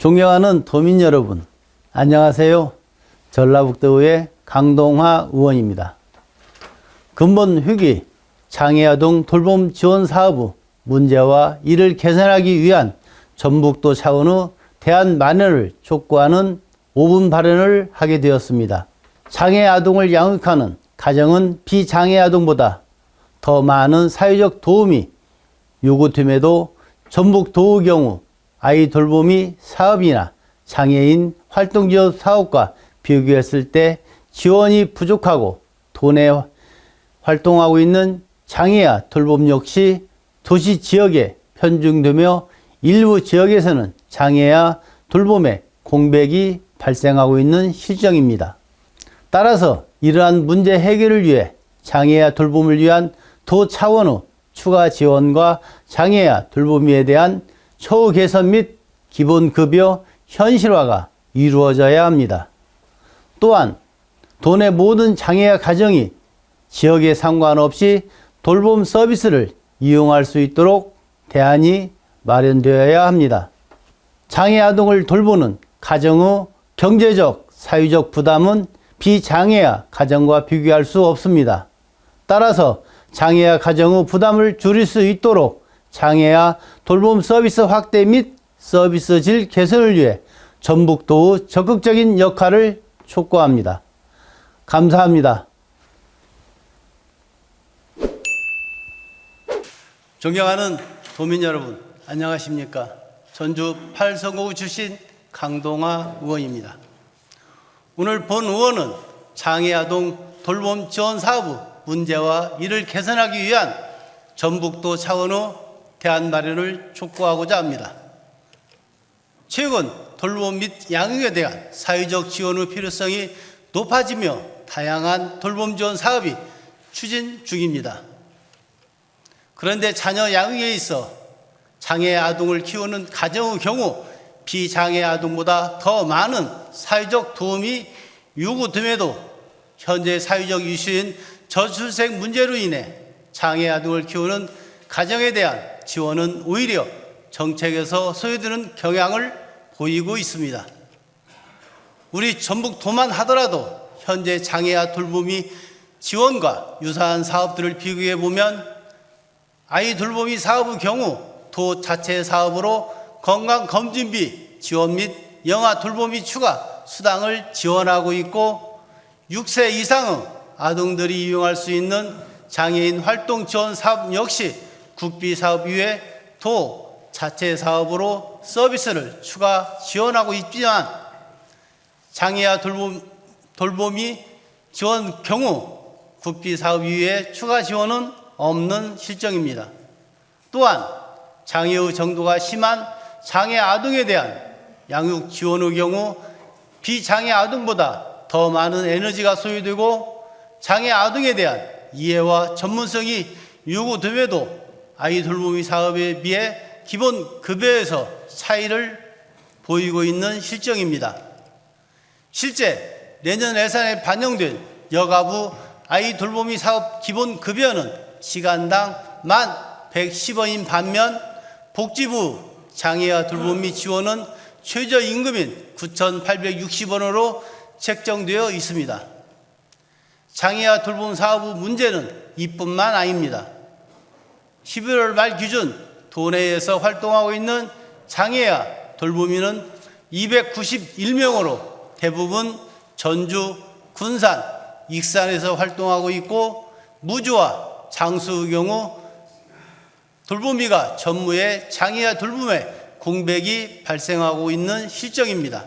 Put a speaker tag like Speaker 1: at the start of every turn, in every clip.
Speaker 1: 존경하는 도민 여러분, 안녕하세요. 전라북도의 강동화 의원입니다. 근본 회기 장애아동 돌봄 지원 사업의 문제와 이를 개선하기 위한 전북도 차원의 대안 마련을 촉구하는 5분 발언을 하게 되었습니다. 장애아동을 양육하는 가정은 비장애아동보다 더 많은 사회적 도움이 요구됨에도 전북도의 경우 아이 돌보미 사업이나 장애인 활동지원 사업과 비교했을 때 지원이 부족하고 도내 활동하고 있는 장애아 돌봄 역시 도시 지역에 편중되며 일부 지역에서는 장애아 돌봄에 공백이 발생하고 있는 실정입니다. 따라서 이러한 문제 해결을 위해 장애아 돌봄을 위한 도 차원의 추가 지원과 장애아 돌보미에 대한 처우 개선 및 기본급여 현실화가 이루어져야 합니다. 또한 도내 모든 장애아 가정이 지역에 상관없이 돌봄 서비스를 이용할 수 있도록 대안이 마련되어야 합니다. 장애아동을 돌보는 가정의 경제적, 사회적 부담은 비장애아 가정과 비교할 수 없습니다. 따라서 장애아 가정의 부담을 줄일 수 있도록 장애아 돌봄 서비스 확대 및 서비스 질 개선을 위해 전북도의 적극적인 역할을 촉구합니다. 감사합니다. 존경하는 도민 여러분, 안녕하십니까? 전주 8선거구 출신 강동화 의원입니다. 오늘 본 의원은 장애아동 돌봄 지원 사업의 문제와 이를 개선하기 위한 전북도 차원의 대안 마련을 촉구하고자 합니다. 최근 돌봄 및 양육에 대한 사회적 지원의 필요성이 높아지며 다양한 돌봄 지원 사업이 추진 중입니다. 그런데 자녀 양육에 있어 장애 아동을 키우는 가정의 경우 비장애 아동보다 더 많은 사회적 도움이 요구됨에도 현재 사회적 이슈인 저출생 문제로 인해 장애 아동을 키우는 가정에 대한 지원은 오히려 정책에서 소외되는 경향을 보이고 있습니다. 우리 전북도만 하더라도 현재 장애아 돌보미 지원과 유사한 사업들을 비교해 보면 아이 돌보미 사업의 경우 도 자체 사업으로 건강검진비 지원 및 영아 돌보미 추가 수당을 지원하고 있고 6세 이상의 아동들이 이용할 수 있는 장애인 활동 지원 사업 역시 국비 사업 이외에 도 자체 사업으로 서비스를 추가 지원하고 있지만 장애아 돌보미 지원 경우 국비 사업 이외에 추가 지원은 없는 실정입니다. 또한 장애의 정도가 심한 장애 아동에 대한 양육 지원의 경우 비장애 아동보다 더 많은 에너지가 소요되고 장애 아동에 대한 이해와 전문성이 요구됨에도 아이 돌보미 사업에 비해 기본 급여에서 차이를 보이고 있는 실정입니다. 실제 내년 예산에 반영된 여가부 아이 돌보미 사업 기본 급여는 시간당 1,110원인 반면 복지부 장애아 돌보미 지원은 최저임금인 9,860원으로 책정되어 있습니다. 장애아 돌봄 사업의 문제는 이뿐만 아닙니다. 11월 말 기준 도내에서 활동하고 있는 장애아 돌보미는 291명으로 대부분 전주, 군산, 익산에서 활동하고 있고 무주와 장수의 경우 돌보미가 전무에 장애아 돌봄에 공백이 발생하고 있는 실정입니다.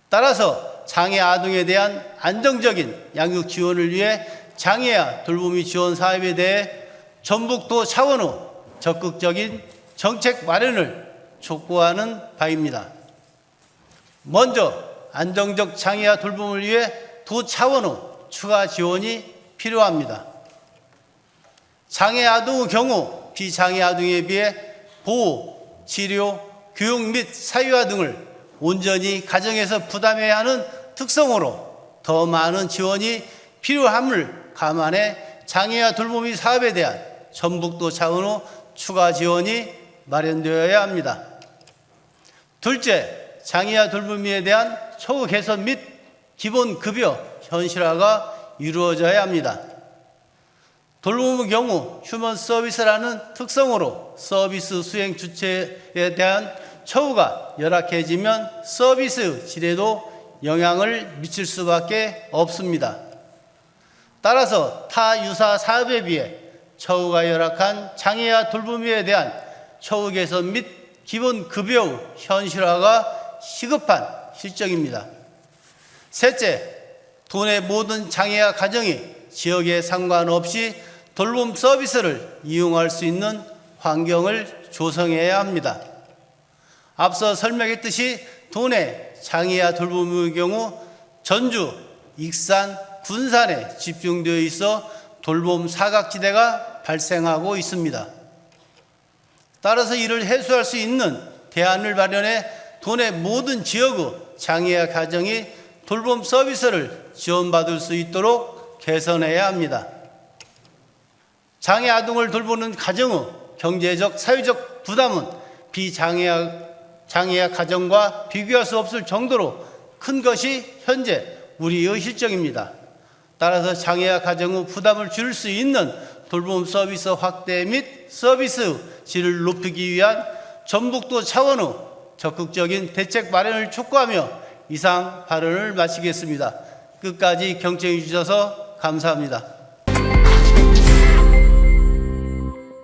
Speaker 1: 따라서 장애 아동에 대한 안정적인 양육 지원을 위해 장애아 돌보미 지원 사업에 대해 전북도 차원의 적극적인 정책 마련을 촉구하는 바입니다. 먼저 안정적 장애아 돌봄을 위해 도 차원의 추가 지원이 필요합니다. 장애 아동의 경우 비장애 아동에 비해 보호, 치료, 교육 및 사회화 등을 온전히 가정에서 부담해야 하는 특성으로 더 많은 지원이 필요함을 감안해 장애아 돌보미 사업에 대한 전북도 차원의 추가 지원이 마련되어야 합니다. 둘째, 장애와 돌보미에 대한 처우 개선 및 기본 급여 현실화가 이루어져야 합니다. 돌봄의 경우 휴먼 서비스라는 특성으로 서비스 수행 주체에 대한 처우가 열악해지면 서비스 질에도 영향을 미칠 수밖에 없습니다. 따라서 타 유사 사업에 비해 처우가 열악한 장애와 돌보미에 대한 처우 개선 및 기본 급여 현실화가 시급한 실정입니다. 셋째, 도내 모든 장애와 가정이 지역에 상관없이 돌봄 서비스를 이용할 수 있는 환경을 조성해야 합니다. 앞서 설명했듯이 도내 장애와 돌봄의 경우 전주, 익산, 군산에 집중되어 있어 돌봄 사각지대가 발생하고 있습니다. 따라서 이를 해소할 수 있는 대안을 마련해 도내 모든 지역의 장애와 가정이 돌봄 서비스를 지원받을 수 있도록 개선해야 합니다. 장애 아동을 돌보는 가정의 경제적, 사회적 부담은 비장애아 가정과 비교할 수 없을 정도로 큰 것이 현재 우리의 실정입니다. 따라서 장애아 가정의 부담을 줄일 수 있는 돌봄 서비스 확대 및 서비스 질을 높이기 위한 전북도 차원의 적극적인 대책 마련을 촉구하며 이상 발언을 마치겠습니다. 끝까지 경청해 주셔서 감사합니다.